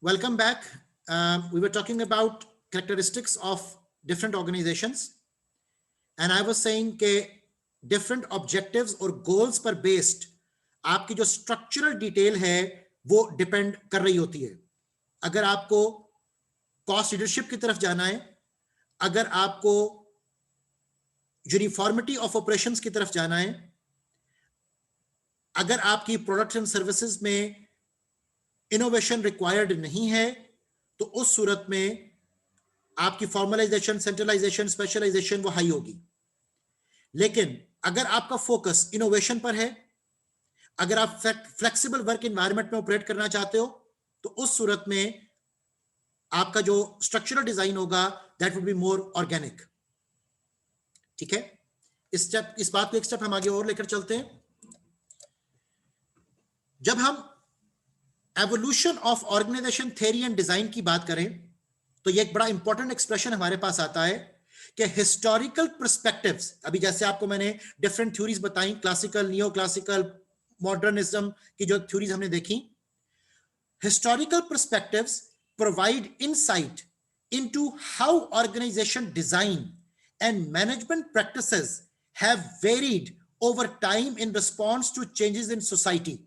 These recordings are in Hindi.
Welcome back. We were talking about characteristics of different organizations, and I was saying कि different objectives और goals पर based आपकी जो structural detail है वो depend कर रही होती है. अगर आपको cost leadership की तरफ जाना है, अगर आपको uniformity of operations की तरफ जाना है, अगर आपकी products and services में इनोवेशन रिक्वायर्ड नहीं है, तो उस सूरत में आपकी फॉर्मलाइजेशन, सेंट्रलाइजेशन, स्पेशलाइजेशन वो हाई होगी. लेकिन अगर आपका फोकस इनोवेशन पर है, अगर आप फ्लेक्सिबल वर्क एनवायरनमेंट में ऑपरेट करना चाहते हो, तो उस सूरत में आपका जो स्ट्रक्चरल डिजाइन होगा that would be more organic. ठीक है, इस बात को एक स्टेप हम आगे और लेकर चलते हैं. जब हम evolution of organization theory and design की बात करें, तो ये एक बड़ा इंपॉर्टेंट एक्सप्रेशन हमारे पास आता है कि हिस्टोरिकल पर्सपेक्टिव्स, अभी जैसे आपको मैंने डिफरेंट थ्योरीज बताई, क्लासिकल, नियो क्लासिकल, मॉडर्निज्म की जो थ्योरीज हमने देखी, historical perspectives provide insight into how organization design and management practices have varied over time in response to changes in society.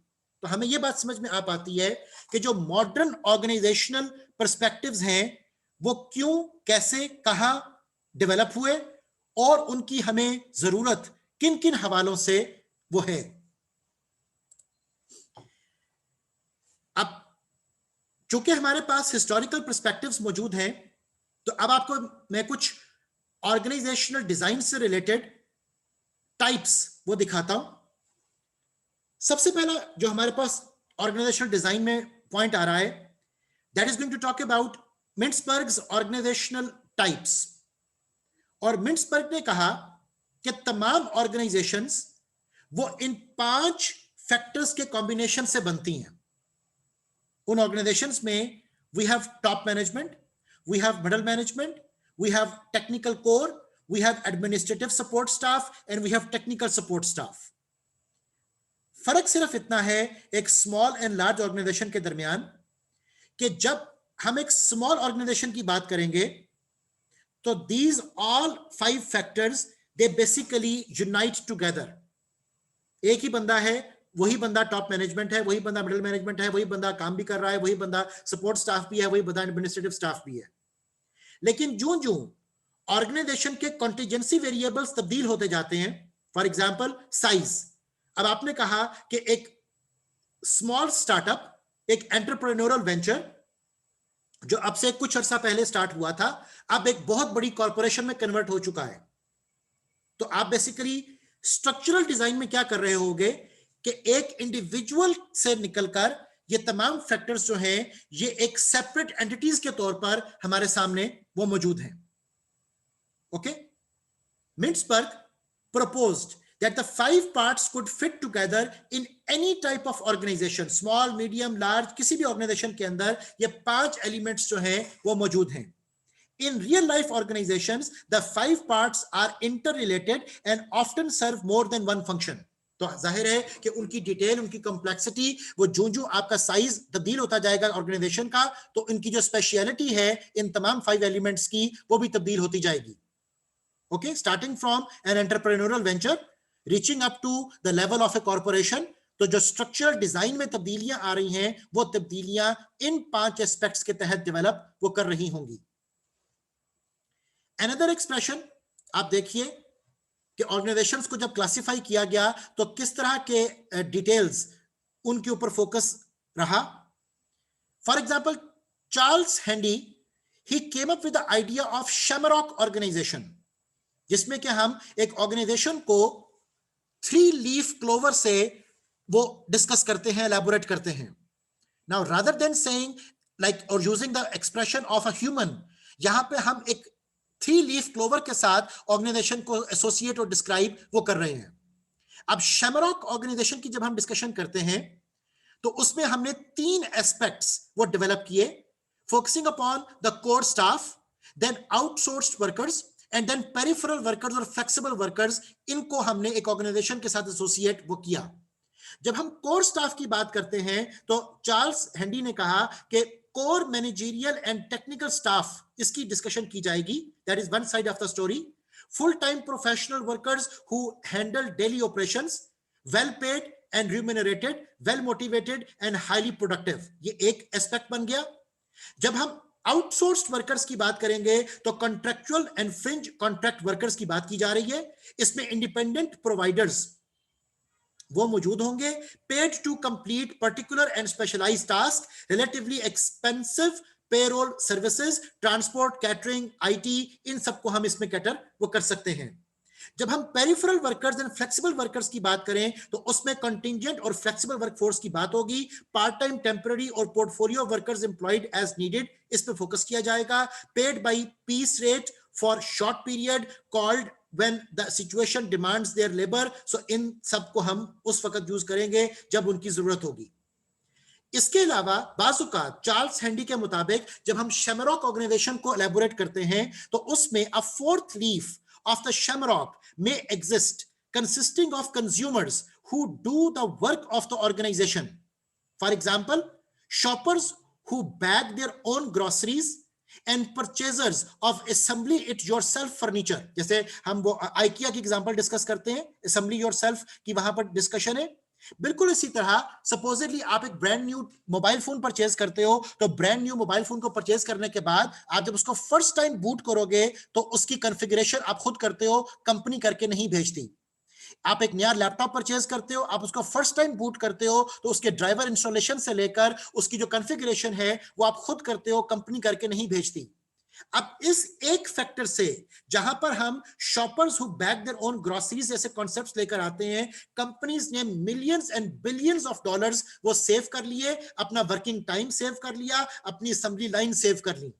तो हमें यह बात समझ में आ पाती है कि जो मॉडर्न ऑर्गेनाइजेशनल पर्सपेक्टिव्स हैं वो क्यों, कैसे, कहां डेवलप हुए और उनकी हमें जरूरत किन किन हवालों से वो है. अब चूंकि हमारे पास हिस्टोरिकल पर्सपेक्टिव्स मौजूद हैं, तो अब आपको मैं कुछ ऑर्गेनाइजेशनल डिजाइन से रिलेटेड टाइप्स वो दिखाता हूं. सबसे पहला जो हमारे पास ऑर्गेनाइजेशनल डिजाइन में पॉइंट आ रहा है, that is going to talk about Mintzberg's organisational types. और मिंट्सबर्ग ने कहा कि तमाम ऑर्गेनाइजेशंस वो इन 5 फैक्टर्स के कॉम्बिनेशन से बनती हैं. उन ऑर्गेनाइजेशंस में we have top management, we have middle management, we have technical core, we have administrative support staff and we have technical support staff. फर्क सिर्फ इतना है एक स्मॉल एंड लार्ज ऑर्गेनाइजेशन के दरमियान कि जब हम एक स्मॉल ऑर्गेनाइजेशन की बात करेंगे तो these all 5 factors they basically unite together. एक ही बंदा है, वही बंदा टॉप मैनेजमेंट है, वही बंदा मिडिल मैनेजमेंट है, वही बंदा काम भी कर रहा है, वही बंदा सपोर्ट स्टाफ भी है, वही बंदा एडमिनिस्ट्रेटिव स्टाफ भी है. लेकिन जो जो ऑर्गेनाइजेशन के कॉन्टिजेंसी वेरिएबल्स तब्दील होते जाते हैं, फॉर एग्जाम्पल साइज. अब आपने कहा कि एक स्मॉल स्टार्टअप, एक एंटरप्रेन्योरल वेंचर जो अब से कुछ अर्सा पहले स्टार्ट हुआ था, अब एक बहुत बड़ी कॉर्पोरेशन में कन्वर्ट हो चुका है. तो आप बेसिकली स्ट्रक्चरल डिजाइन में क्या कर रहे होगे कि एक इंडिविजुअल से निकलकर ये तमाम फैक्टर्स जो हैं ये एक सेपरेट एंटिटीज के तौर पर हमारे सामने वो मौजूद हैं. Okay, Mintzberg proposed that the 5 parts could fit together in any type of organization, small, medium, large, किसी भी organization के अंदर ये 5 elements जो हैं वो मौजूद हैं. In real life organizations, the 5 parts are interrelated and often serve more than one function. तो जाहिर है कि उनकी डिटेल, उनकी कॉम्प्लेक्सिटी, वो जो आपका साइज तब्दील होता जाएगा ऑर्गेनाइजेशन का, तो उनकी जो स्पेशलिटी है इन तमाम 5 एलिमेंट्स की वो भी तब्दील होती जाएगी. Okay, starting from an entrepreneurial venture, reaching up to the level of a corporation. तो जो स्ट्रक्चरल डिजाइन में तब्दीलियां आ रही हैं वो तब्दीलियां इन 5 एस्पेक्ट्स के तहत डेवलप वो कर रही होंगी. अनदर एक्सप्रेशन आप देखिए कि ऑर्गेनाइजेशंस को जब क्लासिफाई किया गया तो किस तरह के डिटेल्स उनके ऊपर फोकस रहा. For example Charles Handy, he came up with the idea of shamrock organization, जिसमें कि हम एक ऑर्गेनाइजेशन को 3 लीफ क्लोवर से वो डिस्कस करते हैं, एलैबोरेट करते हैं. Now rather than saying like और using the expression of a human, यहां पे हम एक 3 लीफ क्लोवर के साथ ऑर्गेनाइजेशन को एसोसिएट और डिस्क्राइब वो कर रहे हैं. अब शैमरॉक ऑर्गेनाइजेशन की जब हम डिस्कशन करते हैं तो उसमें हमने 3 एस्पेक्ट्स वो डेवलप किए, focusing upon the core staff, then outsourced workers and then peripheral workers और फ्लेक्सिबल वर्कर्स. इनको हमने एक ऑर्गेनाइजेशन के साथ एसोसिएट वो किया. जब हम कोर स्टाफ की बात करते हैं तो चार्ल्स हैंडी ने कहा कि core managerial and technical staff, इसकी डिस्कशन की जाएगी, that is one side of the story. Full time professional workers who handle daily operations, well paid and remunerated, well motivated and highly productive, ये एक एस्पेक्ट बन गया। जब हम आउटसोर्स्ड वर्कर्स की बात करेंगे तो contractual and fringe contract workers की बात की जा रही है। इसमें इंडिपेंडेंट प्रोवाइडर्स वो मौजूद होंगे, paid to complete particular and specialised task, relatively expensive payroll services, transport, catering, IT, इन सबको हम इसमें कैटर वो कर सकते हैं। जब हम peripheral workers and flexible workers की बात करें तो उसमें कंटिंजेंट और फ्लेक्सिबल वर्कफोर्स की बात होगी, पार्ट टाइम, टेम्पररी और portfolio workers employed as needed, इस पे फोकस किया जाएगा। Paid by piece rate for short period called when the situation demands their labor, so इन सबको हम उस वक्त यूज करेंगे जब उनकी जरूरत होगी। इसके अलावा बाजुकात चार्ल्स हैंडी के मुताबिक जब हम शेमरॉक ऑर्गेनाइजेशन को एलैबोरेट करते हैं तो उसमें अ fourth leaf of the shamrock may exist consisting of consumers who do the work of the organization. For example, shoppers who bag their own groceries and purchasers of assembly it yourself furniture. जैसे हम वो IKEA की एग्जांपल डिस्कस करते हैं, assembly yourself की वहां पर डिस्कशन है। बिल्कुल इसी तरह सपोजिटली आप एक brand new mobile phone purchase करते हो, तो ब्रांड न्यू मोबाइल फोन को परचेज करने के बाद आप जब उसको फर्स्ट टाइम बूट करोगे तो उसकी कॉन्फ़िगरेशन आप खुद करते हो, कंपनी करके नहीं भेजती। आप एक नया लैपटॉप परचेज करते हो, आप उसको फर्स्ट टाइम बूट करते हो तो उसके ड्राइवर इंस्टॉलेशन से लेकर उसकी जो कॉन्फ़िगरेशन है वो आप खुद करते हो, कंपनी करके नहीं भेजती। अब इस एक फैक्टर से जहां पर हम shoppers who bag their own groceries जैसे कॉन्सेप्ट्स लेकर आते हैं, कंपनीज ने millions and billions of dollars वो सेव कर लिए, अपना वर्किंग टाइम सेव कर लिया, अपनी असेंबली लाइन सेव कर ली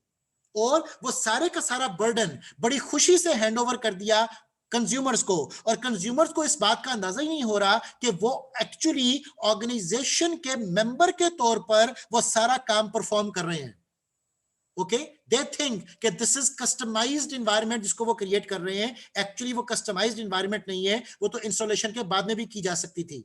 और वो सारे का सारा बर्डन बड़ी खुशी से हैंडओवर कर दिया कंज्यूमर्स को। और कंज्यूमर्स को इस बात का अंदाजा ही नहीं हो रहा कि वो एक्चुअली ऑर्गेनाइजेशन के मेंबर के तौर पर वो सारा काम परफॉर्म कर रहे हैं। ओके, दे थिंक कि दिस इज कस्टमाइज्ड एनवायरनमेंट जिसको वो क्रिएट कर रहे हैं, एक्चुअली वो कस्टमाइज्ड एनवायरनमेंट नहीं है, वो तो इंस्टॉलेशन के बाद में भी की जा सकती थी।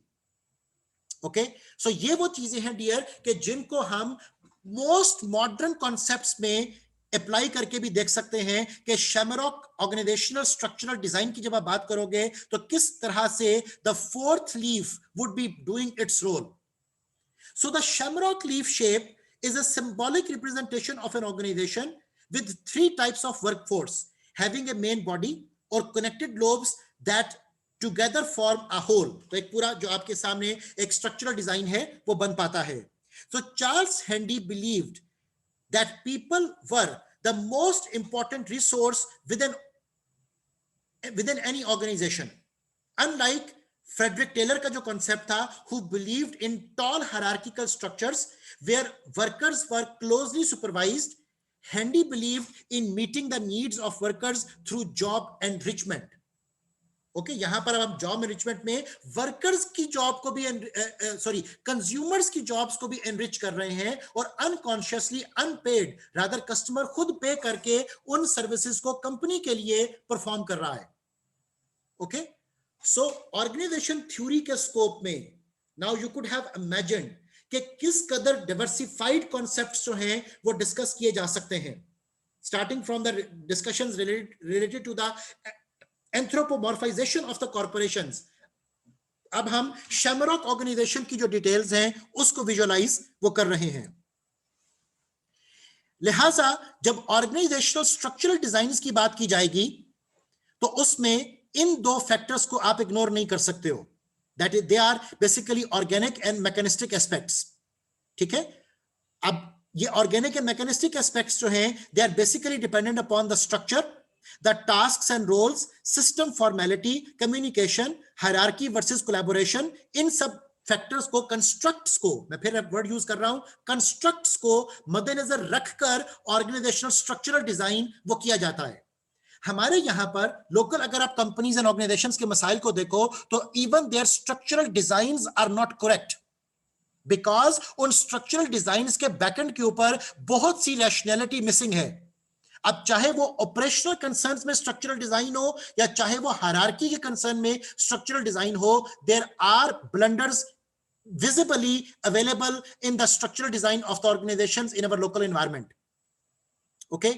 ओके, सो ये वो चीजें हैं डियर कि जिनको हम मोस्ट मॉडर्न कॉन्सेप्ट्स में अप्लाई करके भी देख सकते हैं कि शैमरॉक ऑर्गेनाइजेशनल स्ट्रक्चरल डिजाइन की जब आप बात करोगे तो किस तरह से the fourth leaf would be doing its role. So the shamrock leaf shape is a symbolic representation of an organization with three types of workforce having a main body or connected lobes that together form a whole। तो एक पूरा जो आपके सामने एक स्ट्रक्चरल डिजाइन है वो बन पाता है। So Charles Handy believed that people were the most important resource within any organization, unlike Frederick Taylor का जो कॉन्सेप्ट था, who believed in tall hierarchical structures where workers were closely supervised, Handy believed in meeting the needs of workers through job enrichment। Okay, यहां पर अब हम जॉब एनरिचमेंट में वर्कर्स की जॉब को भी कंज्यूमर्स की जॉब्स को भी एनरिच कर रहे हैं और अनकॉन्शियसली अनपेड रादर कस्टमर खुद पे करके उन सर्विसेज को कंपनी के लिए परफॉर्म कर रहा है। ओके, सो ऑर्गेनाइजेशन थ्योरी के स्कोप में now you could have imagined कि किस कदर डाइवर्सिफाइड कॉन्सेप्ट्स जो हैं वो डिस्कस किए जा सकते हैं, starting from the discussions related to the anthropomorphisation of the corporations. अब हम शैमरॉक ऑर्गेनाइजेशन की जो डिटेल्स हैं उसको विजुअलाइज वो कर रहे हैं। लिहाजा जब ऑर्गेनाइजेशनल स्ट्रक्चरल डिजाइन की बात की जाएगी तो उसमें इन दो फैक्टर्स को आप इग्नोर नहीं कर सकते हो, that is they are basically organic and mechanistic aspects. ठीक है, अब ये ऑर्गेनिक एंड मैकेनिस्टिक एस्पेक्ट्स जो हैं they are basically dependent upon the structure, the tasks and roles, system, formality, communication, hierarchy versus collaboration. इन सब फैक्टर्स को, कंस्ट्रक्ट्स को, मैं फिर वर्ड यूज कर रहा हूं, कंस्ट्रक्ट्स को मद्देनजर रखकर ऑर्गेनाइजेशनल स्ट्रक्चरल डिजाइन वो किया जाता है। हमारे यहां पर लोकल अगर आप कंपनीज एंड ऑर्गेनाइजेशंस के मसाइल को देखो तो even there structural designs are not correct, because उन स्ट्रक्चरल डिजाइंस के बैकएंड के ऊपर बहुत सी रैशनैलिटी मिसिंग है। अब चाहे वो ऑपरेशनल कंसर्न्स में स्ट्रक्चरल डिजाइन हो या चाहे वो हायरार्की के कंसर्न में स्ट्रक्चरल डिजाइन हो, there are blunders visibly available in the structural design of the organizations in our local environment. Okay.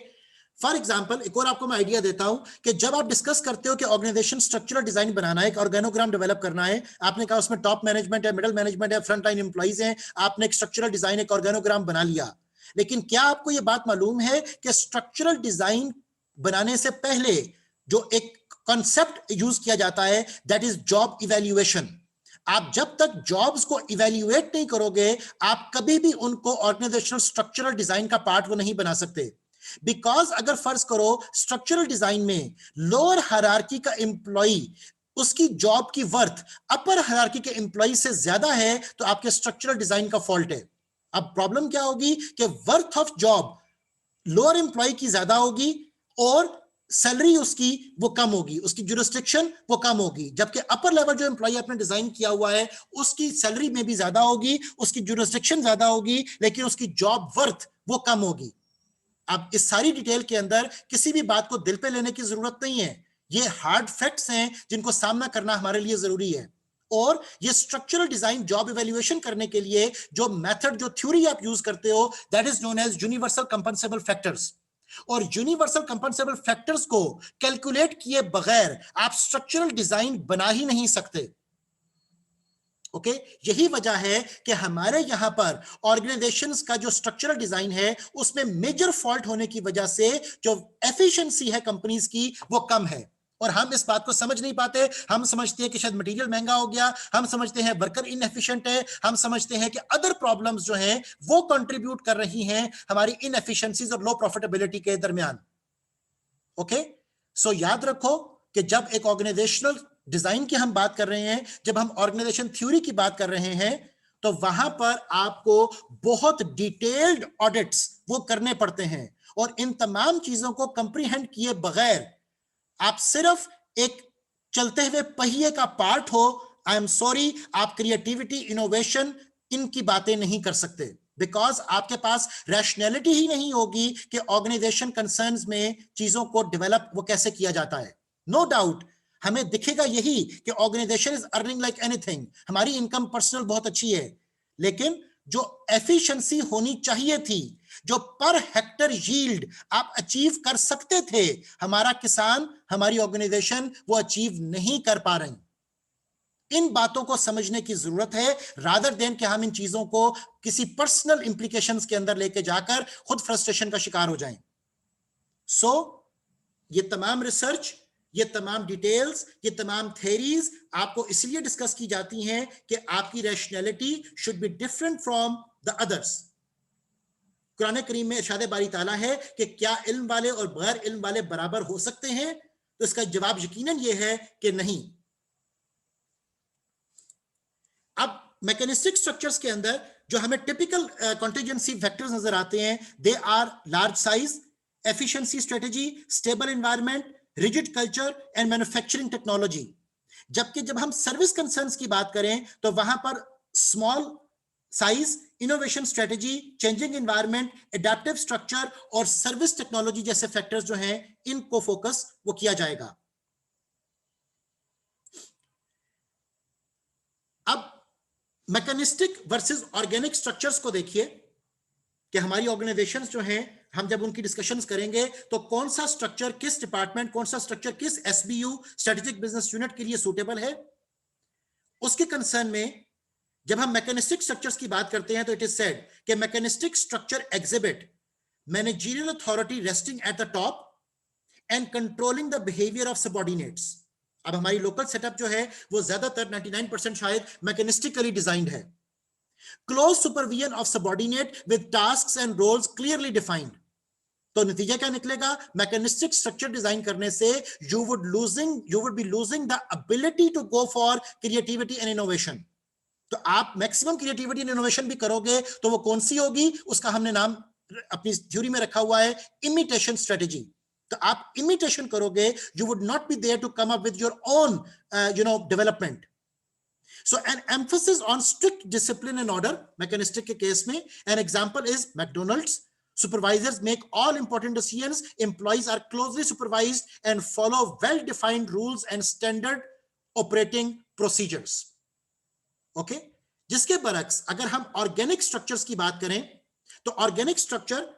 For example एक और आपको मैं आइडिया देता हूं कि जब आप डिस्कस करते हो कि ऑर्गेनाइजेशन स्ट्रक्चरल डिजाइन बनाना है, एक ऑर्गेनोग्राम डेवलप करना है, आपने कहा उसमें टॉप मैनेजमेंट है, मिडिल मैनेजमेंट है, फ्रंट लाइन एम्प्लॉइज हैं, आपने एक स्ट्रक्चरल डिजाइन, एक ऑर्गेनोग्राम बना लिया, लेकिन क्या आपको यह बात मालूम है कि स्ट्रक्चरल डिजाइन बनाने से पहले जो एक कॉन्सेप्ट यूज किया जाता है दैट इज जॉब इवैल्यूएशन. आप जब तक जॉब्स को इवैल्यूएट नहीं करोगे, आप कभी भी उनको ऑर्गेनाइजेशनल स्ट्रक्चरल डिजाइन का पार्ट वो नहीं बना सकते. बिकॉज अगर फर्ज करो स्ट्रक्चरल डिजाइन में लोअर हायरार्की का एम्प्लॉय उसकी जॉब की वर्थ अपर हायरार्की के एम्प्लॉय से ज्यादा है, तो आपके स्ट्रक्चरल डिजाइन का फॉल्ट है. अब प्रॉब्लम क्या होगी कि worth of job lower employ की ज्यादा होगी और सैलरी उसकी वो कम होगी, उसकी जुरिस्डिक्शन वो कम होगी, जबकि अपर लेवल जो एम्प्लॉय आपने डिजाइन किया हुआ है उसकी सैलरी में भी ज्यादा होगी, उसकी जुरिस्डिक्शन ज्यादा होगी, लेकिन उसकी जॉब वर्थ वो कम होगी. अब इस सारी डिटेल के अंदर किसी भी बात को दिल पे लेने की जरूरत नहीं है, ये हार्ड फैक्ट्स हैं जिनको सामना करना हमारे लिए जरूरी है. और ये स्ट्रक्चरल डिजाइन जॉब इवैल्यूएशन करने के लिए जो मेथड, जो थ्योरी आप यूज करते हो that is known as universal compensable factors. और यूनिवर्सल कंपनसेबल फैक्टर्स को कैलकुलेट किए बगैर आप स्ट्रक्चरल डिजाइन बना ही नहीं सकते. ओके यही वजह है कि हमारे यहां पर ऑर्गेनाइजेशंस का जो स्ट्रक्चरल डिजाइन है उसमें मेजर फॉल्ट होने की वजह से जो एफिशिएंसी है कंपनीज की वो कम है. और हम इस बात को समझ नहीं पाते, हम समझते हैं कि शायद मटेरियल महंगा हो गया, हम समझते हैं वर्कर इनएफिशिएंट है, हम समझते हैं कि अदर प्रॉब्लम्स जो हैं वो कंट्रीब्यूट कर रही हैं हमारी इनएफिशिएंसीज और लो प्रॉफिटेबिलिटी के दरमियान. ओके सो याद रखो कि जब एक ऑर्गेनाइजेशनल डिजाइन की हम बात कर रहे हैं, जब हम ऑर्गेनाइजेशन थ्योरी की बात कर रहे हैं, तो वहां पर आपको बहुत डिटेल्ड ऑडिट्स वो करने पड़ते हैं. और इन तमाम चीजों को कंप्रीहेंड किए बगैर आप सिर्फ एक चलते हुए पहिए का पार्ट हो, आई एम सॉरी, आप क्रिएटिविटी, इनोवेशन इनकी बातें नहीं कर सकते. बिकॉज आपके पास रैशनैलिटी ही नहीं होगी कि ऑर्गेनाइजेशन कंसर्न्स में चीजों को डेवलप वो कैसे किया जाता है. नो डाउट हमें दिखेगा यही कि organization is earning like anything, हमारी इनकम पर्सनल बहुत अच्छी है, लेकिन जो एफिशिएंसी होनी चाहिए थी, जो पर हेक्टर यील्ड आप अचीव कर सकते थे, हमारा किसान, हमारी ऑर्गेनाइजेशन वो अचीव नहीं कर पा रही. इन बातों को समझने की जरूरत है रादर देन कि हम इन चीजों को किसी पर्सनल इंप्लीकेशंस के अंदर लेके जाकर खुद फ्रस्ट्रेशन का शिकार हो जाएं. सो ये तमाम रिसर्च, ये तमाम डिटेल्स, ये तमाम थ्योरीज आपको इसलिए डिस्कस की जाती हैं कि आपकी rationality should be different from the others. कुरान करीम में इरशाद बारी ताला है कि क्या इल्म वाले और बगैर इल्म वाले बराबर हो सकते हैं, तो इसका जवाब यकीनन ये है कि नहीं. अब मैकेनिस्टिक स्ट्रक्चर्स के अंदर जो हमें टिपिकल कॉन्टिजेंसी फैक्टर्स नजर आते हैं, they are large size, efficiency strategy, stable environment, rigid culture and manufacturing technology. जबकि जब हम सर्विस कंसर्न्स की बात करें तो वहां पर small size, innovation strategy, changing environment, adaptive structure और सर्विस टेक्नोलॉजी जैसे फैक्टर्स जो हैं इनको फोकस वो किया जाएगा. अब मैकेनिस्टिक वर्सेस ऑर्गेनिक स्ट्रक्चर्स को देखिए कि हमारी ऑर्गेनाइजेशंस जो हैं, हम जब उनकी डिस्कशंस करेंगे तो कौन सा स्ट्रक्चर किस डिपार्टमेंट, कौन सा स्ट्रक्चर किस एसबीयू, स्ट्रेटेजिक बिजनेस यूनिट के लिए सूटेबल है. उसके कंसर्न में जब हम मैकेनिस्टिक स्ट्रक्चर्स की बात करते हैं तो इट इज सेड कि mechanistic structure exhibit managerial authority resting at the top and controlling the behaviour of subordinates. अब हमारी लोकल सेटअप जो है वो ज्यादातर 99% शायद मैकेनिस्टिकली डिजाइंड है. Close supervision of subordinate with tasks and roles clearly defined. तो नतीजा क्या निकलेगा, मैकेनिस्टिक स्ट्रक्चर डिजाइन करने से you would be losing the ability to go for creativity and innovation. तो आप मैक्सिमम क्रिएटिविटी एंड इनोवेशन भी करोगे तो वो कौन सी होगी, उसका हमने नाम अपनी थ्योरी में रखा हुआ है इमिटेशन स्ट्रेटेजी. तो आप इमिटेशन करोगे, you would not be there to come up with your own development. So an emphasis on strict discipline and order, mechanistic के केस में an example is McDonald's. Supervisors make all important decisions, employees are closely supervised and follow well-defined rules and standard operating procedures. Okay? जिसके बरक्स अगर हम ऑर्गेनिक स्ट्रक्चर्स की बात करें तो organic structure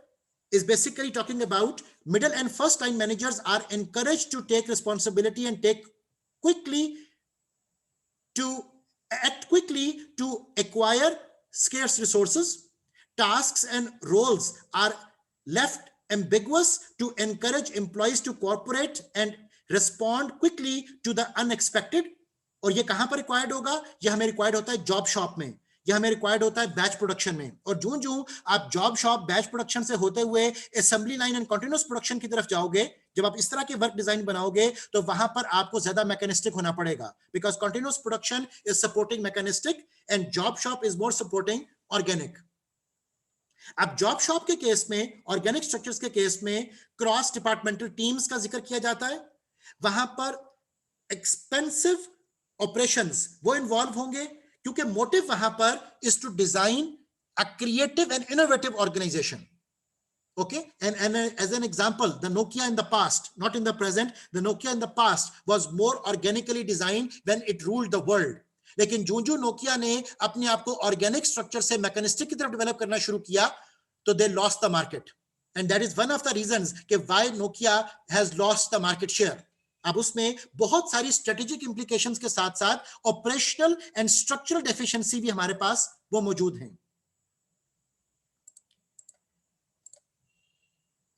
is basically talking about middle and first line managers are encouraged to take responsibility and quickly to act quickly to acquire scarce resources. Tasks and roles are left ambiguous to encourage employees to cooperate and respond quickly to the unexpected. और ये कहां पर रिक्वायर्ड होगा? ये हमें रिक्वायर्ड होता है जॉब शॉप में, यह हमें रिक्वायर्ड होता है बैच प्रोडक्शन में। और जो आप जॉब शॉप बैच प्रोडक्शन से होते हुए assembly line and continuous production की तरफ जाओगे, जब आप इस तरह के वर्क डिजाइन बनाओगे तो वहां पर आपको ज्यादा मैकेनिस्टिक होना पड़ेगा, because continuous production is supporting mechanistic and job shop is more supporting organic. अब जॉब शॉप के केस में, ऑर्गेनिक स्ट्रक्चर्स के केस में क्रॉस डिपार्टमेंटल टीम्स का जिक्र किया जाता है, वहां पर एक्सपेंसिव ऑपरेशंस वो इन्वॉल्व होंगे, क्योंकि मोटिव वहां पर is to design a creative and innovative organization. Okay, and as an example, the Nokia in the past, not in the present, the Nokia in the past was more organically designed when it ruled the world. लेकिन जो नोकिया ने अपने आप को ऑर्गेनिक स्ट्रक्चर से मैकेनिस्टिक की तरफ डेवलप करना शुरू किया तो they lost the market, and that is one of the reasons कि why Nokia has lost the market share. अब उसमें बहुत सारी स्ट्रेटेजिक इंप्लीकेशंस के साथ साथ ऑपरेशनल एंड स्ट्रक्चरल डेफिशिएंसी भी हमारे पास वो मौजूद हैं।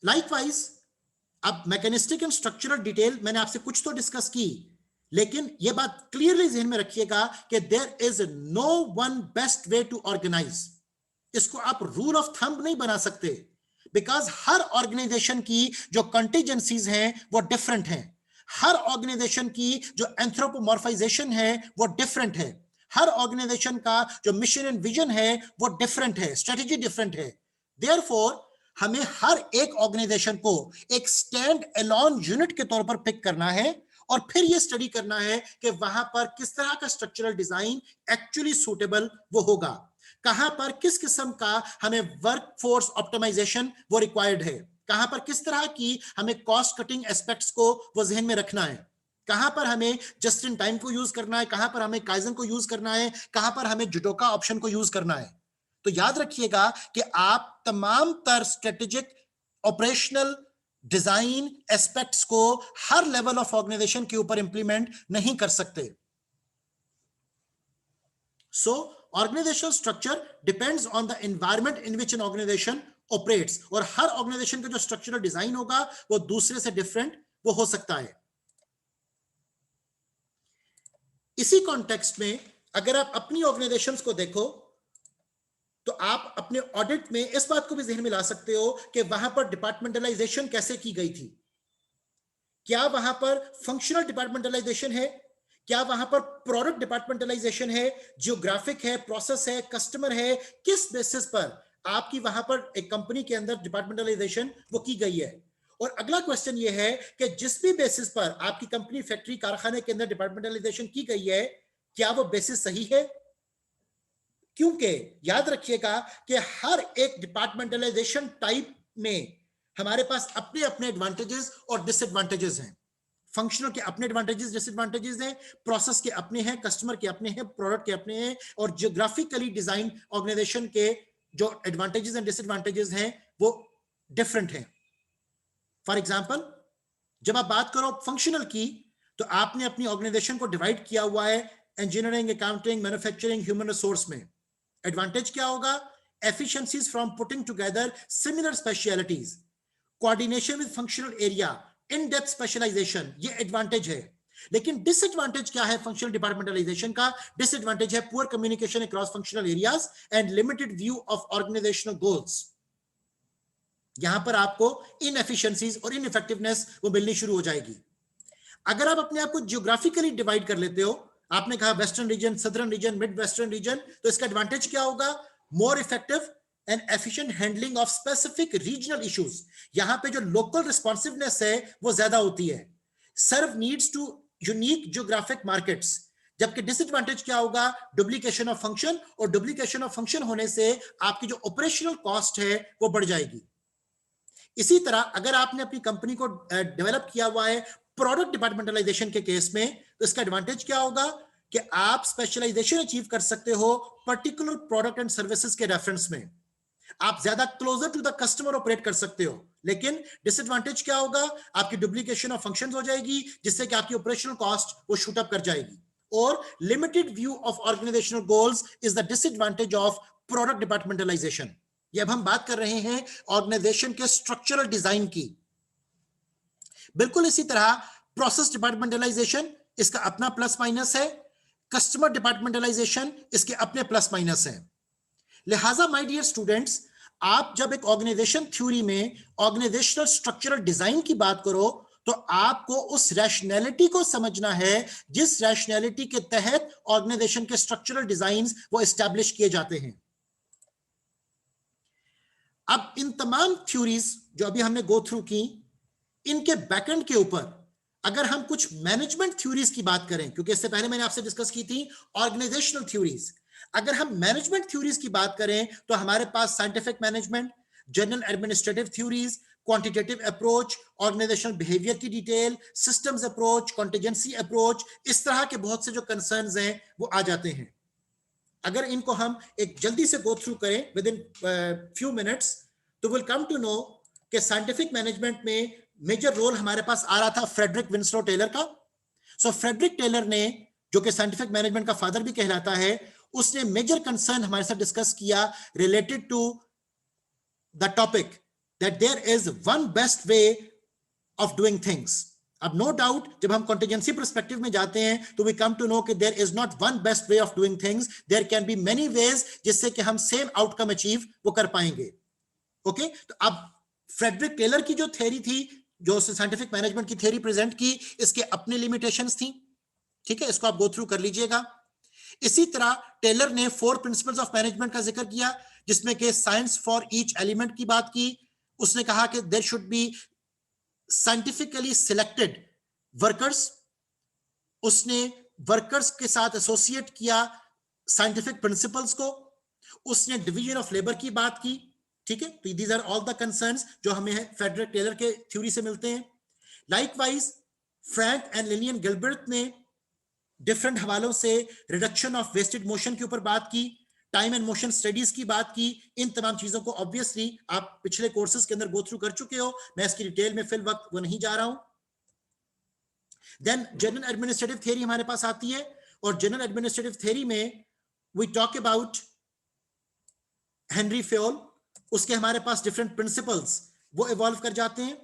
लाइकवाइज अब मैकेनिस्टिक एंड स्ट्रक्चरल डिटेल मैंने आपसे कुछ तो डिस्कस की, लेकिन यह बात क्लियरली ध्यान में रखिएगा कि there is no one best way to organize. इसको आप रूल ऑफ थंब नहीं बना सकते, बिकॉज हर ऑर्गेनाइजेशन की जो कंटीजेंसीज हैं वो डिफरेंट हैं, हर ऑर्गेनाइजेशन की जो एंथ्रोपोमॉर्फाइजेशन है वो डिफरेंट है, हर ऑर्गेनाइजेशन का जो मिशन एंड विजन है वो डिफरेंट है, स्ट्रेटेजी डिफरेंट है। देयरफॉर हमें हर एक ऑर्गेनाइजेशन को एक स्टैंड अलोन यूनिट के तौर पर पिक करना है और फिर यह स्टडी करना है कि वहां पर किस तरह का स्ट्रक्चरल डिजाइन एक्चुअली सूटेबल वो होगा, कहां पर किस किस्म का हमें वर्कफोर्स ऑप्टिमाइजेशन वो रिक्वायर्ड है, कहां पर किस तरह की हमें कॉस्ट कटिंग एस्पेक्ट्स को वो जहन में रखना है, कहां पर हमें जस्ट इन टाइम को यूज करना है, कहां पर हमें काइजन को यूज करना है, कहां पर हमें जुडोका ऑप्शन को यूज करना है। तो याद रखिएगा कि आप तमाम तर स्ट्रेटेजिक ऑपरेशनल डिजाइन एस्पेक्ट्स को हर लेवल ऑफ ऑर्गेनाइजेशन के ऊपर इंप्लीमेंट नहीं कर सकते। So organisational structure depends on the environment in which an organisation operates, और हर ऑर्गेनाइजेशन का जो स्ट्रक्चरल डिजाइन होगा वो दूसरे से डिफरेंट वो हो सकता है। इसी कॉन्टेक्स्ट में अगर आप अपनी ऑर्गेनाइजेशंस को देखो तो आप अपने ऑडिट में इस बात को भी ध्यान में ला सकते हो कि वहां पर डिपार्टमेंटलाइजेशन कैसे की गई थी। क्या वहां पर फंक्शनल डिपार्टमेंटलाइजेशन है, क्या वहां पर प्रोडक्ट डिपार्टमेंटलाइजेशन है, जियोग्राफिक है, प्रोसेस है, कस्टमर है, किस बेसिस पर आपकी वहां पर एक कंपनी के अंदर डिपार्टमेंटलाइजेशन वो की गई है। और अगला क्वेश्चन ये है कि जिस भी बेसिस पर आपकी कंपनी, फैक्ट्री, कारखाने के अंदर डिपार्टमेंटलाइजेशन की गई है, क्या वो बेसिस सही है? क्योंकि याद रखिएगा कि हर एक डिपार्टमेंटलाइजेशन टाइप में हमारे पास अपने अपने एडवांटेजेस और डिसएडवांटेजेस हैं। फंक्शनल के अपने एडवांटेजेस डिसएडवांटेजेस हैं, प्रोसेस के अपने हैं, कस्टमर के अपने हैं, प्रोडक्ट के अपने हैं, और जियोग्राफिकली डिजाइन ऑर्गेनाइजेशन के जो एडवांटेजेस एंड डिसएडवांटेजेस हैं वो डिफरेंट हैं। फॉर एग्जांपल, जब आप बात करो फंक्शनल की तो आपने अपनी ऑर्गेनाइजेशन को डिवाइड किया हुआ है engineering, accounting, manufacturing, human resource में। एडवांटेज क्या होगा? Efficiencies from putting together similar specialities, coordination with functional area, in depth specialization, ये एडवांटेज है। लेकिन डिसएडवांटेज क्या है फंक्शनल डिपार्टमेंटलाइजेशन का? डिसएडवांटेज है poor communication across functional areas and limited view of organizational goals. यहां पर आपको इनएफिशिएंसीज और इनइफेक्टिवनेस वो मिलनी शुरू हो जाएगी। अगर आप अपने आप को जियोग्राफिकली डिवाइड कर लेते हो, आपने कहा western region, southern reason, mid western region, तो इसका एडवांटेज क्या होगा? More effective and efficient handling of specific regional issues. यहां पे जो लोकल रिस्पॉन्सिवनेस है वो ज्यादा होती है, serve needs to unique geographic markets. जबकि डिसएडवांटेज क्या होगा? डुप्लीकेशन ऑफ फंक्शन, और डुप्लीकेशन ऑफ फंक्शन होने से आपकी जो ऑपरेशनल कॉस्ट है वो बढ़ जाएगी। इसी तरह अगर आपने अपनी कंपनी को डेवलप किया हुआ है प्रोडक्ट डिपार्टमेंटलाइजेशन के केस में, तो इसका एडवांटेज क्या होगा? कि आप स्पेशलाइजेशन अचीव कर सकते हो पर्टिकुलर प्रोडक्ट एंड सर्विसेज के रेफरेंस में, आप ज्यादा closer to the customer operate कर सकते हो। लेकिन डिसएडवांटेज क्या होगा, आपकी डुप्लीकेशन ऑफ फंक्शंस हो जाएगी, जिससे कि आपकी ऑपरेशनल कॉस्ट वो शूट अप कर जाएगी। और limited view of organizational goals is the disadvantage of product departmentalization. ये अब हम बात कर रहे हैं ऑर्गेनाइजेशन के स्ट्रक्चरल डिजाइन की। बिल्कुल इसी तरह प्रोसेस डिपार्टमेंटलाइजेशन, इसका अपना प्लस माइनस है, कस्टमर डिपार्टमेंटलाइजेशन इसके अपने प्लस माइनस है। लिहाजा माय डियर स्टूडेंट्स, आप जब एक ऑर्गेनाइजेशन थ्योरी में ऑर्गेनाइजेशनल स्ट्रक्चरल डिजाइन की बात करो तो आपको उस रैशनैलिटी को समझना है जिस रैशनैलिटी के तहत ऑर्गेनाइजेशन के स्ट्रक्चरल डिजाइंस वो एस्टैब्लिश किए जाते हैं। अब इन तमाम थ्योरीज जो अभी हमने गो थ्रू की, इनके बैकएंड के ऊपर अगर हम कुछ मैनेजमेंट थ्योरीज की बात करें, क्योंकि इससे पहले मैंने आपसे डिस्कस की थी ऑर्गेनाइजेशनल थ्योरीज, अगर हम मैनेजमेंट थ्योरीज की बात करें तो हमारे पास scientific management, general administrative theories, quantitative approach, organisational behaviour की detail, systems approach, contingency approach, इस तरह के बहुत से जो कंसर्न्स हैं वो आ जाते हैं। अगर इनको हम एक जल्दी से गो थ्रू करें विद इन फ्यू मिनट्स, तो विल कम टू नो कि साइंटिफिक मैनेजमेंट में मेजर रोल हमारे पास आ रहा था फ्रेडरिक विंस्लो टेलर का। सो फ्रेडरिक टेलर ने, जो कि साइंटिफिक मैनेजमेंट का फादर भी कहलाता है, उसने मेजर कंसर्न हमारे साथ डिस्कस किया related to the topic that there is one best way of doing things. अब नो डाउट जब हम कॉन्टिजेंसी पर्सपेक्टिव में जाते हैं तो वी कम टू नो कि there is not one best way of doing things, there can be many ways जिससे कि हम सेम आउटकम अचीव वो कर पाएंगे। ओके, तो अब फ्रेडरिक टेलर की जो थ्योरी थी, जो साइंटिफिक मैनेजमेंट की थ्योरी प्रेजेंट की, इसके अपने लिमिटेशंस थी। ठीक है, इसको आप गो थ्रू कर लीजिएगा। इसी तरह टेलर ने 4 प्रिंसिपल्स ऑफ मैनेजमेंट का जिक्र किया, जिसमें कि साइंस फॉर ईच एलिमेंट की बात की। उसने कहा कि there should be scientifically selected workers. उसने वर्कर्स के साथ एसोसिएट किया साइंटिफिक प्रिंसिपल्स को। उसने डिवीजन ऑफ लेबर की बात की। ठीक है, तो these are all the concerns जो हमें फ्रेडरिक टेलर के थ्योरी से मिलते हैं। Likewise Frank and Lillian Gilbert ने डिफरेंट हवालों से रिडक्शन ऑफ वेस्टेड मोशन के ऊपर बात की, टाइम एंड मोशन स्टडीज की बात की। इन तमाम चीजों को ऑब्वियसली आप पिछले कोर्सेज के अंदर गो थ्रू कर चुके हो, मैं इसकी डिटेल में फिल वक्त वो नहीं जा रहा हूं। देन जनरल एडमिनिस्ट्रेटिव थ्योरी हमारे पास आती है, और जनरल एडमिनिस्ट्रेटिव थ्योरी में we talk about Henri Fayol. उसके हमारे पास डिफरेंट प्रिंसिपल्स वो इवॉल्व कर जाते हैं,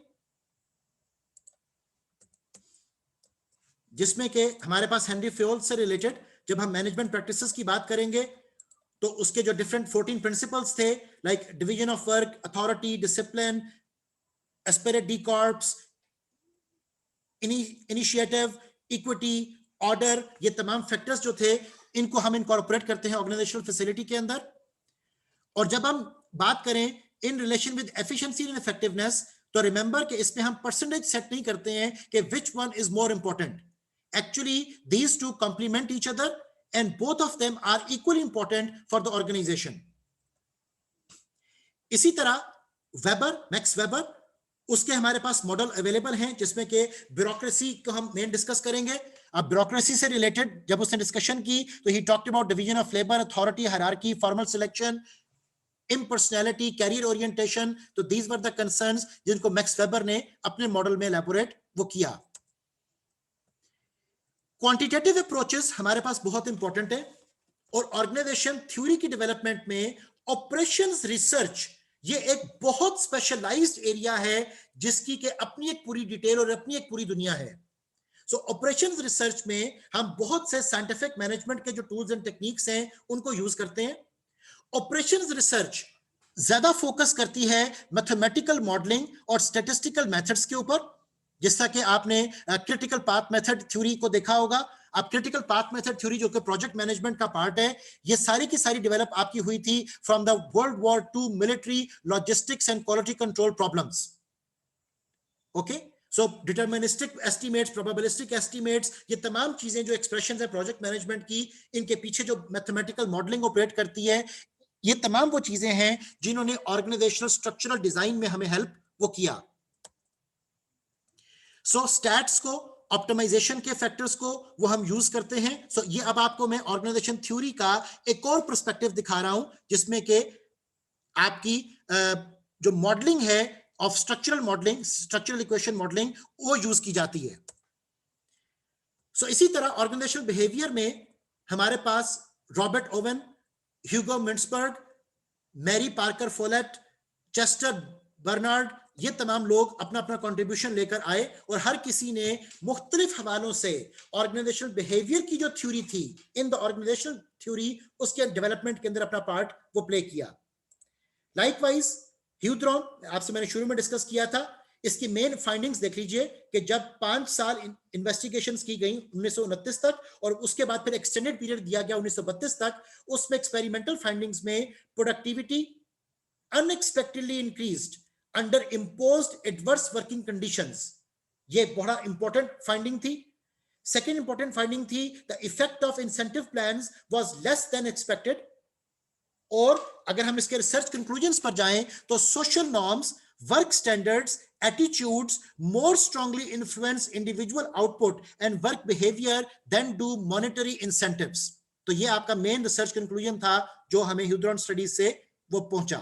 जिसमें कि हमारे पास हेनरी फ्योल से रिलेटेड जब हम मैनेजमेंट प्रैक्टिसेस की बात करेंगे तो उसके जो डिफरेंट 14 प्रिंसिपल्स थे, like division of work, authority, discipline, esprit de corps, initiative, equity, order, ये तमाम फैक्टर्स जो थे इनको हम इनकॉर्पोरेट करते हैं ऑर्गेनाइजेशनल फैसिलिटी के अंदर। और जब हम बात करें in relation with efficiency and effectiveness, तो रिमेंबर कि इसमें हम परसेंटेज सेट नहीं करते हैं कि which one is more important. Actually these two complement each other and both of them are equally important for the organization. इसी तरह वेबर, मैक्स वेबर, उसके हमारे पास मॉडल अवेलेबल हैं, जिसमें कि ब्यूरोक्रेसी को हम मेन डिस्कस करेंगे। अब ब्यूरोक्रेसी से रिलेटेड जब उसने डिस्कशन की तो he talked about division of labour, authority, hierarchy, formal selection, impersonality, career orientation. तो दीज वर द कंसर्न्स जिनको मैक्स वेबर ने अपने मॉडल में एलैबोरेट वो किया। क्वांटिटेटिव अप्रोचेस हमारे पास बहुत इंपॉर्टेंट है, और ऑर्गेनाइजेशन थ्योरी की डेवलपमेंट में ऑपरेशंस रिसर्च ये एक बहुत स्पेशलाइज्ड एरिया है, जिसकी के अपनी एक पूरी डिटेल और अपनी एक पूरी दुनिया है। सो ऑपरेशंस रिसर्च में हम बहुत से साइंटिफिक मैनेजमेंट के जो टूल्स एंड टेक्निक्स हैं उनको यूज करते हैं। ऑपरेशंस रिसर्च ज्यादा फोकस करती है मैथमेटिकल मॉडलिंग और स्टैटिस्टिकल मेथड्स के ऊपर, जैसा कि आपने क्रिटिकल पाथ मेथड थ्योरी को देखा होगा। आप क्रिटिकल पाथ मेथड थ्योरी जो कि प्रोजेक्ट मैनेजमेंट का पार्ट है, ये सारी की सारी डेवलप आपकी हुई थी from the world war II military logistics and quality control problems. Okay, so deterministic estimates, probabilistic estimates, ये तमाम चीजें जो एक्सप्रेशंस है प्रोजेक्ट मैनेजमेंट की, इनके पीछे जो मैथमेटिकल मॉडलिंग ऑपरेट करती है, ये तमाम वो चीजें हैं जिन्होंने ऑर्गेनाइजेशनल स्ट्रक्चरल डिजाइन में हमें हेल्प वो किया। सो स्टैट्स को ऑप्टिमाइजेशन के फैक्टर्स को वो हम यूज करते हैं. सो ये अब आपको मैं ऑर्गेनाइजेशन थ्योरी का एक और पर्सपेक्टिव दिखा रहा हूं जिसमें कि आपकी जो मॉडलिंग है of structural modelling, structural equation modelling, वो यूज की जाती है. सो इसी तरह ऑर्गेनाइजेशनल बिहेवियर में हमारे पास Robert Owen, Hugo Mintzberg, Mary Parker Follett, Chester Barnard, ये तमाम लोग अपना अपना कंट्रीब्यूशन लेकर आए और हर किसी ने मुख्तलिफ हवालों से ऑर्गेनाइजेशनल बिहेवियर की जो थ्योरी थी इन द ऑर्गेनाइजेशनल थ्योरी, उसके डेवलपमेंट के अंदर अपना पार्ट वो प्ले किया. लाइकवाइज ह्यूथ्रॉन, आपसे मैंने शुरू में डिस्कस किया था, इसकी मेन फाइंडिंग्स देख लीजिए कि जब 5 साल इन्वेस्टिगेशंस की गई 1929 तक और उसके बाद फिर एक्सटेंडेड पीरियड दिया गया 1932 तक, उसमें एक्सपेरिमेंटल फाइंडिंग्स में productivity unexpectedly increased under imposed adverse working conditions. ये बड़ा इंपॉर्टेंट फाइंडिंग थी. सेकेंड इंपॉर्टेंट फाइंडिंग थी the effect of incentive plans was less than expected. और अगर हम इसके रिसर्च कंक्लूजन्स पर जाएं तो social norms, work standards, attitudes more strongly influence individual output and work behaviour than do monetary incentives. तो ये आपका मेन रिसर्च कंक्लूजन था जो हमें ह्यूथ्रॉन स्टडीज से वो पहुंचा.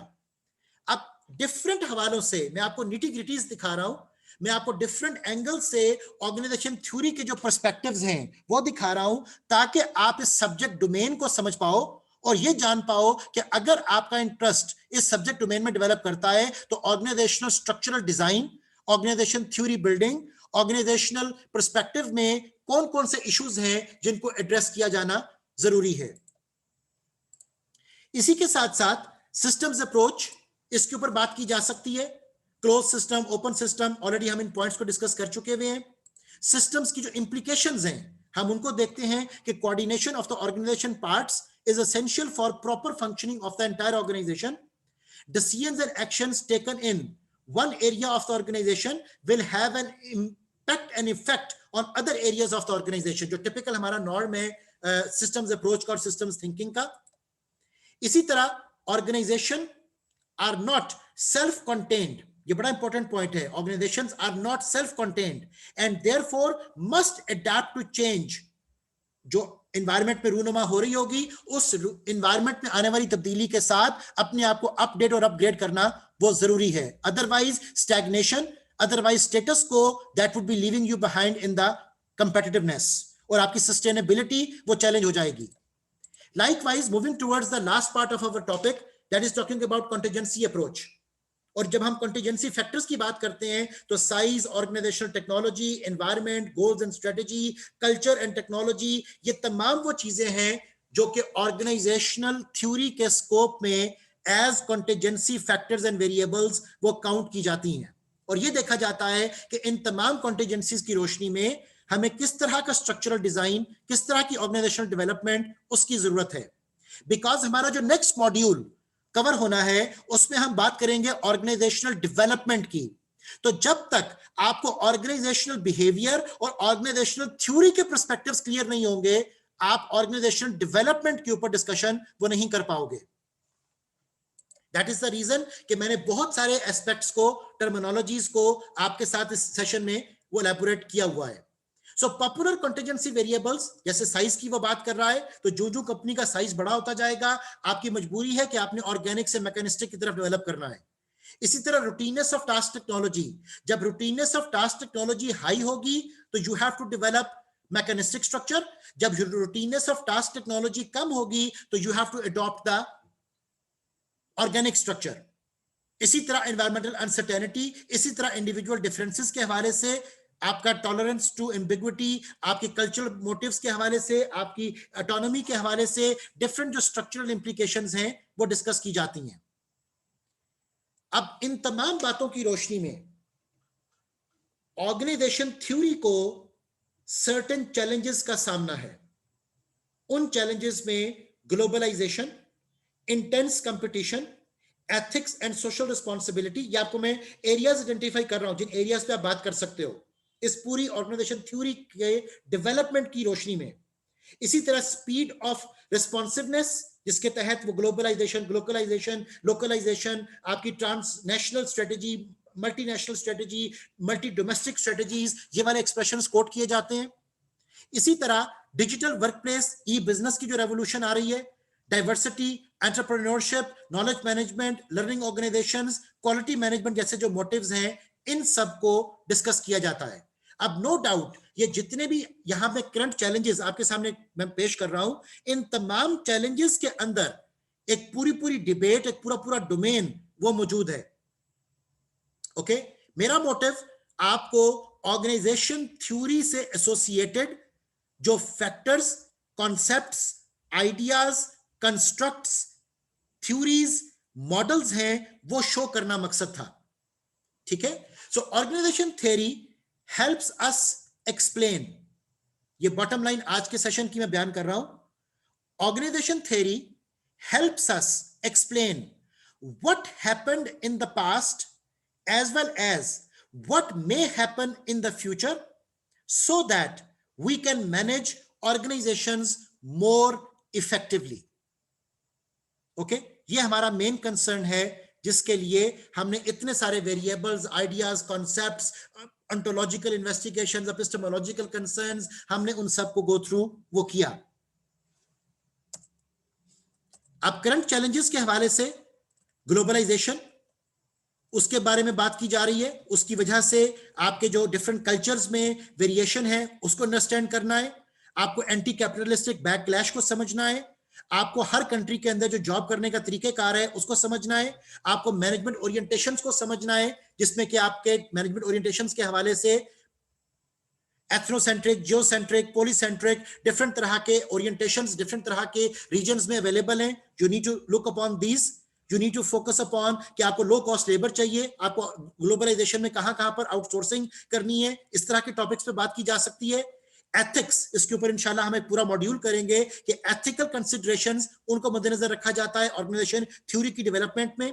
अब डिफरेंट हवालों से मैं आपको निटी ग्रिटीज दिखा रहा हूं, मैं आपको डिफरेंट एंगल से ऑर्गेनाइजेशन थ्योरी के जो पर्सपेक्टिव्स हैं वो दिखा रहा हूं ताकि आप इस सब्जेक्ट डोमेन को समझ पाओ और ये जान पाओ कि अगर आपका इंटरेस्ट इस सब्जेक्ट डोमेन में डेवलप करता है तो organisational structural design, organisation theory building, organisational perspective में कौन कौन से इश्यूज हैं जिनको एड्रेस किया जाना जरूरी है. इसी के साथ साथ सिस्टम्स अप्रोच, इसके ऊपर बात की जा सकती है. Close system, open system, already हम इन पॉइंट्स को डिस्कस कर चुके हुए हैं. सिस्टम्स की जो इंप्लीकेशंस हैं हम उनको देखते हैं कि coordination of the organisation parts is essential for proper functioning of the entire organization. Decisions and actions taken in one area of the organization will have an impact and effect on other areas of the organization. जो typical हमारा norm है systems approach का और systems thinking का. इसी तरह organization are not self-contained. ये बड़ा इंपॉर्टेंट पॉइंट है. Organizations are not self-contained and therefore must adapt to change. जो एनवायरमेंट में रूनुमा हो रही होगी उस एनवायरमेंट में आने वाली तब्दीली के साथ अपने आप को अपडेट और अपग्रेड करना वो जरूरी है. अदरवाइज स्टैग्नेशन, अदरवाइज स्टेटस को that would be leaving you behind in the competitiveness और आपकी सस्टेनेबिलिटी वो चैलेंज हो जाएगी. Likewise moving towards the last part of our topic that is talking about contingency approach. और जब हम कंटीजेंसी फैक्टर्स की बात करते हैं तो size, organisational technology, environment, goals and strategy, culture and technology, ये तमाम वो चीजें हैं जो कि ऑर्गेनाइजेशनल थ्योरी के स्कोप में as contingency factors and variables वो काउंट की जाती हैं. और ये देखा जाता है कि इन तमाम कंटीजेंसीज की रोशनी में हमें किस तरह का स्ट्रक्चरल डिजाइन, किस तरह की ऑर्गेनाइजेशनल डेवलपमेंट उसकी जरूरत है. बिकॉज हमारा जो नेक्स्ट मॉड्यूल कवर होना है उसमें हम बात करेंगे ऑर्गेनाइजेशनल डेवलपमेंट की. तो जब तक आपको ऑर्गेनाइजेशनल बिहेवियर और ऑर्गेनाइजेशनल थ्योरी के पर्सपेक्टिव्स क्लियर नहीं होंगे, आप ऑर्गेनाइजेशनल डेवलपमेंट के ऊपर डिस्कशन वो नहीं कर पाओगे. दैट इज द रीजन कि मैंने बहुत सारे एस्पेक्ट्स को, टर्मिनोलॉजीज को आपके साथ इस सेशन में वो एलैबोरेट किया हुआ है. सो पॉपुलर कंटीजेंसी वेरिएबल्स, जैसे साइज की वो बात कर रहा है, तो जो जो कंपनी का साइज बड़ा होता जाएगा आपकी मजबूरी है कि आपने ऑर्गेनिक से मैकेनिस्टिक की तरफ डेवलप करना है. इसी तरह रूटीननेस ऑफ टास्क टेक्नोलॉजी, जब routineness of task technology high होगी तो you have to develop mechanistic structure. जब रूटीननेस ऑफ टास्क टेक्नोलॉजी कम होगी तो you have to adopt the organic structure. इसी तरह एनवायरमेंटल अनसर्टेनिटी, इसी तरह इंडिविजुअल डिफरेंसेस के हवाले से, आपका टॉलरेंस टू एम्बिग्विटी, आपके कल्चरल मोटिव्स के हवाले से, आपकी ऑटोनॉमी के हवाले से डिफरेंट जो स्ट्रक्चरल इंप्लीकेशंस हैं वो डिस्कस की जाती हैं. अब इन तमाम बातों की रोशनी में ऑर्गेनाइजेशन थ्योरी को सर्टेन चैलेंजेस का सामना है. उन चैलेंजेस में globalisation, intense competition, ethics and social responsibility, ये आपको मैं एरियाज आइडेंटिफाई कर रहा हूं जिन एरियाज पे आप बात कर सकते हो इस पूरी ऑर्गेनाइजेशन थ्योरी के डेवलपमेंट की रोशनी में. इसी तरह स्पीड ऑफ रिस्पॉन्सिवनेस, जिसके तहत वो ग्लोबलाइजेशन, ग्लोकलाइजेशन, लोकलाइजेशन, आपकी transnational strategy, multinational strategy, multi domestic strategies, ये वाले एक्सप्रेशंस कोट किए जाते हैं। इसी तरह डिजिटल वर्कप्लेस, ई बिजनेस की जो रेवोल्यूशन आ रही है, diversity, entrepreneurship, knowledge management, learning organisations, quality management जैसे जो मोटिव्स हैं, इन सब को डिस्कस किया जाता है। अब नो डाउट ये जितने भी यहां पे करंट चैलेंजेस आपके सामने मैं पेश कर रहा हूं, इन तमाम चैलेंजेस के अंदर एक पूरी डिबेट, एक पूरा डोमेन वो मौजूद है। ओके, मेरा मोटिव आपको ऑर्गेनाइजेशन थ्योरी से एसोसिएटेड जो factors, concepts, ideas, constructs, theories, models हैं, वो शो करना मकसद था। ठीक है, so organisation theory helps us explain, ये बॉटम लाइन आज के सेशन की मैं बयान कर रहा हूं। Organisation theory helps us explain what happened in the past as well as what may happen in the future so that we can manage organizations more effectively. Okay, ये हमारा मेन कंसर्न है जिसके लिए हमने इतने सारे variables, ideas, concepts, ontological investigations, epistemological concerns, हमने उन सबको गो थ्रू वो किया। अब करंट चैलेंजेस के हवाले से ग्लोबलाइजेशन, उसके बारे में बात की जा रही है। उसकी वजह से आपके जो डिफरेंट कल्चर्स में वेरिएशन है उसको अंडरस्टैंड करना है। आपको एंटी कैपिटलिस्टिक बैकलैश को समझना है। आपको हर कंट्री के अंदर जो जॉब करने का तरीकेकार है उसको समझना है। आपको मैनेजमेंट ओरिएंटेशंस को समझना है, जिसमें कि आपके मैनेजमेंट ओरिएंटेशंस के हवाले से एथनोसेंट्रिक, जियोसेंट्रिक, पॉलीसेंट्रिक, डिफरेंट तरह के ओरिएंटेशंस, डिफरेंट तरह के रीजन्स में अवेलेबल हैं। You need to look upon these, you need to focus upon कि आपको लो कॉस्ट लेबर चाहिए, आपको ग्लोबलाइजेशन में कहां पर आउटसोर्सिंग करनी है, इस तरह के टॉपिक्स पे बात की जा सकती है। एथिक्स, इसके ऊपर इंशाल्लाह हम एक पूरा मॉड्यूल करेंगे कि एथिकल कंसिडरेशंस उनको मद्देनजर रखा जाता है ऑर्गेनाइजेशन थ्योरी की डेवलपमेंट में।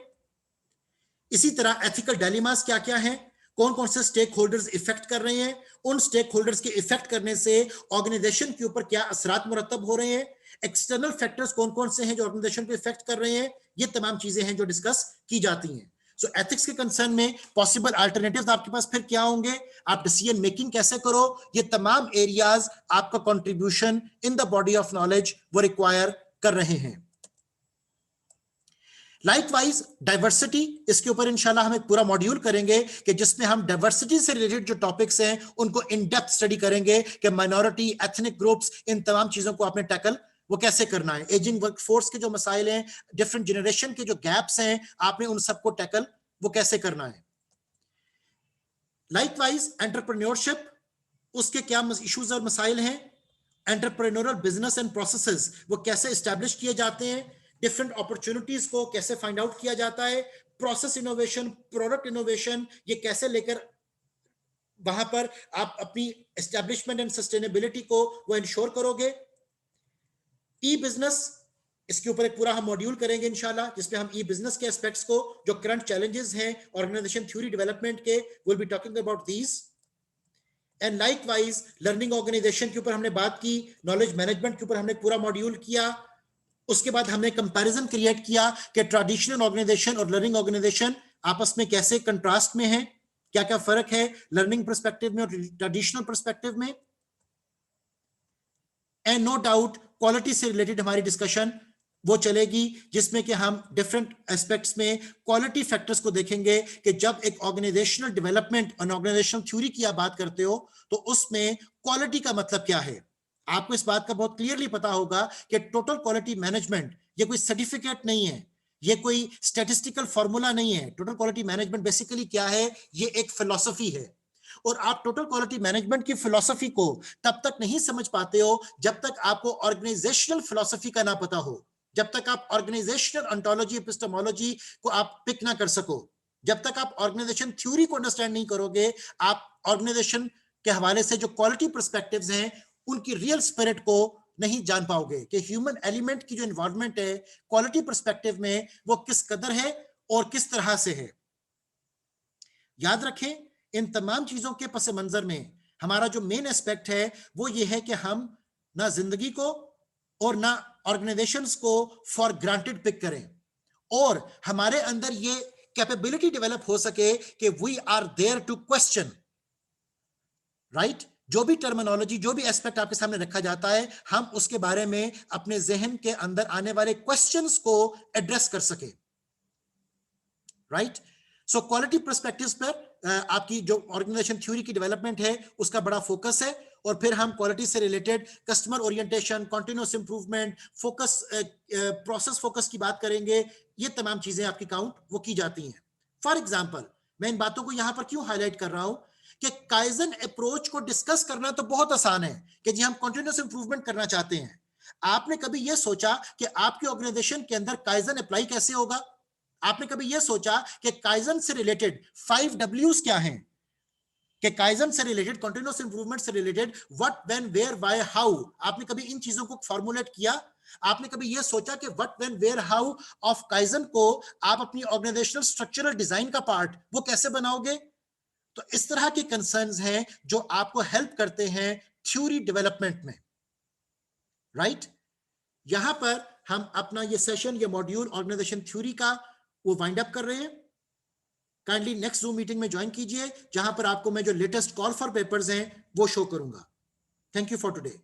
इसी तरह एथिकल डायलेमास क्या क्या हैं, कौन कौन से स्टेक होल्डर्स इफेक्ट कर रहे हैं, उन स्टेक होल्डर्स के इफेक्ट करने से ऑर्गेनाइजेशन के ऊपर क्या असरात मुरतब हो रहे हैं, एक्सटर्नल फैक्टर्स कौन कौन से हैं जो ऑर्गेनाइजेशन को इफेक्ट कर रहे हैं, ये तमाम चीजें हैं जो डिस्कस की जाती हैं। सो एथिक्स के कंसर्न में पॉसिबल अल्टरनेटिव्स आपके पास फिर क्या होंगे, आप डिसीजन मेकिंग कैसे करो, ये तमाम एरियाज आपका contribution in the body of knowledge वो रिक्वायर कर रहे हैं। लाइकवाइज डाइवर्सिटी, इसके ऊपर इंशाल्लाह हम एक पूरा मॉड्यूल करेंगे कि जिसमें हम डाइवर्सिटी से रिलेटेड जो टॉपिक्स हैं उनको इन डेप्थ स्टडी करेंगे कि माइनॉरिटी, एथनिक ग्रुप्स, इन तमाम चीजों को आपने टैकल वो कैसे करना है। एजिंग वर्कफोर्स के जो मसाइल हैं, डिफरेंट जनरेशन के जो गैप्स हैं, आपने उन सबको टैकल वो कैसे करना है। लाइकवाइज एंटरप्रेन्योरशिप, उसके क्या इश्यूज और मसाइल हैं, एंटरप्रेन्योरल बिजनेस एंड प्रोसेसेस वो कैसे एस्टैब्लिश किए जाते हैं, डिफरेंट अपॉर्चुनिटीज को कैसे फाइंड आउट किया जाता है, प्रोसेस इनोवेशन, प्रोडक्ट इनोवेशन, ये कैसे लेकर वहां पर आप अपनी एस्टैब्लिशमेंट एंड सस्टेनेबिलिटी को वो इंश्योर करोगे। ई बिजनेस, इसके ऊपर एक पूरा हम मॉड्यूल करेंगे इंशाल्लाह, जिसमें हम ई बिजनेस के एस्पेक्ट्स को, जो करंट चैलेंजेस हैं ऑर्गेनाइजेशन थ्योरी डेवलपमेंट के, will be talking about these. And likewise learning organisation के ऊपर हमने बात की, नॉलेज मैनेजमेंट के ऊपर हमने पूरा मॉड्यूल किया। उसके बाद हमने कंपैरिजन क्रिएट किया कि ट्रेडिशनल ऑर्गेनाइजेशन और लर्निंग ऑर्गेनाइजेशन आपस में कैसे कंट्रास्ट में है, क्या क्या फर्क है लर्निंग पर्सपेक्टिव में और ट्रेडिशनल पर्सपेक्टिव में। एंड नो डाउट क्वालिटी से रिलेटेड हमारी डिस्कशन वो चलेगी, जिसमें कि हम डिफरेंट एस्पेक्ट्स में क्वालिटी फैक्टर्स को देखेंगे कि जब एक ऑर्गेनाइजेशनल डेवलपमेंट और ऑर्गेनाइजेशनल थ्योरी की आप बात करते हो तो उसमें क्वालिटी का मतलब क्या है। आपको इस बात का बहुत क्लियरली पता होगा कि टोटल क्वालिटी मैनेजमेंट ये कोई सर्टिफिकेट नहीं है, ये कोई स्टैटिस्टिकल फॉर्मूला नहीं है। टोटल क्वालिटी मैनेजमेंट बेसिकली क्या है, ये एक फिलॉसफी है। और आप टोटल क्वालिटी मैनेजमेंट की फिलॉसफी को तब तक नहीं समझ पाते हो जब तक आपको ऑर्गेनाइजेशनल फिलॉसफी का ना पता हो, जब तक आप ऑर्गेनाइजेशनल ऑन्टोलॉजी, एपिस्टेमोलॉजी को आप पिक ना कर सको, जब तक आप ऑर्गेनाइजेशन थ्योरी को अंडरस्टैंड नहीं करोगे, आप ऑर्गेनाइजेशन के हवाले से जो क्वालिटी पर्सपेक्टिव्स हैं उनकी रियल स्पिरिट को नहीं जान पाओगे कि ह्यूमन एलिमेंट की जो इन्वॉल्वमेंट है क्वालिटी पर्सपेक्टिव में वो किस कदर है और किस तरह से है। याद रखें, इन तमाम चीजों के पस मंजर में हमारा जो मेन एस्पेक्ट है वो ये है कि हम ना जिंदगी को और ना ऑर्गेनाइजेशंस को फॉर ग्रांटेड पिक करें, और हमारे अंदर ये कैपेबिलिटी डेवलप हो सके कि we are there to question, right? जो भी टर्मिनोलॉजी, जो भी एस्पेक्ट आपके सामने रखा जाता है, हम उसके बारे में अपने जहन के अंदर आने वाले क्वेश्चंस को एड्रेस कर सके, राइट? सो क्वालिटी पर्सपेक्टिव्स पर आपकी जो ऑर्गेनाइजेशन थ्योरी की डेवलपमेंट है उसका बड़ा फोकस है, और फिर हम क्वालिटी से related customer orientation, continuous improvement, focus, process focus की बात करेंगे। ये तमाम चीजें आपकी काउंट वो की जाती हैं। फॉर एग्जांपल, मैं इन बातों को यहां पर क्यों हाईलाइट कर रहा हूं कि काइजन अप्रोच को डिस्कस करना तो बहुत आसान है कि जी हम कंटिन्यूअस इंप्रूवमेंट करना चाहते हैं। आपने कभी यह सोचा कि आपकी ऑर्गेनाइजेशन के अंदर काइजन अप्लाई कैसे होगा? आपने कभी यह सोचा कि काइजन से रिलेटेड 5 W's क्या हैं? कि काइजन से रिलेटेड, कंटिन्यूअस इंप्रूवमेंट से related what, when, where, why, how, आपने कभी इन चीजों को फॉर्मुलेट किया? आपने कभी यह सोचा कि what, when, where, how of kaizen को आप अपनी ऑर्गेनाइजेशनल स्ट्रक्चरल डिजाइन का पार्ट वो कैसे बनाओगे? तो इस तरह के कंसर्न्स हैं जो आपको हेल्प करते हैं थ्योरी डेवलपमेंट में, राइट? यहां पर हम अपना ये सेशन, ये मॉड्यूल ऑर्गेनाइजेशन थ्योरी का वो वाइंड अप कर रहे हैं। काइंडली नेक्स्ट जूम मीटिंग में ज्वाइन कीजिए, जहां पर आपको मैं जो लेटेस्ट कॉल फॉर पेपर्स हैं वो शो करूंगा। Thank you for today.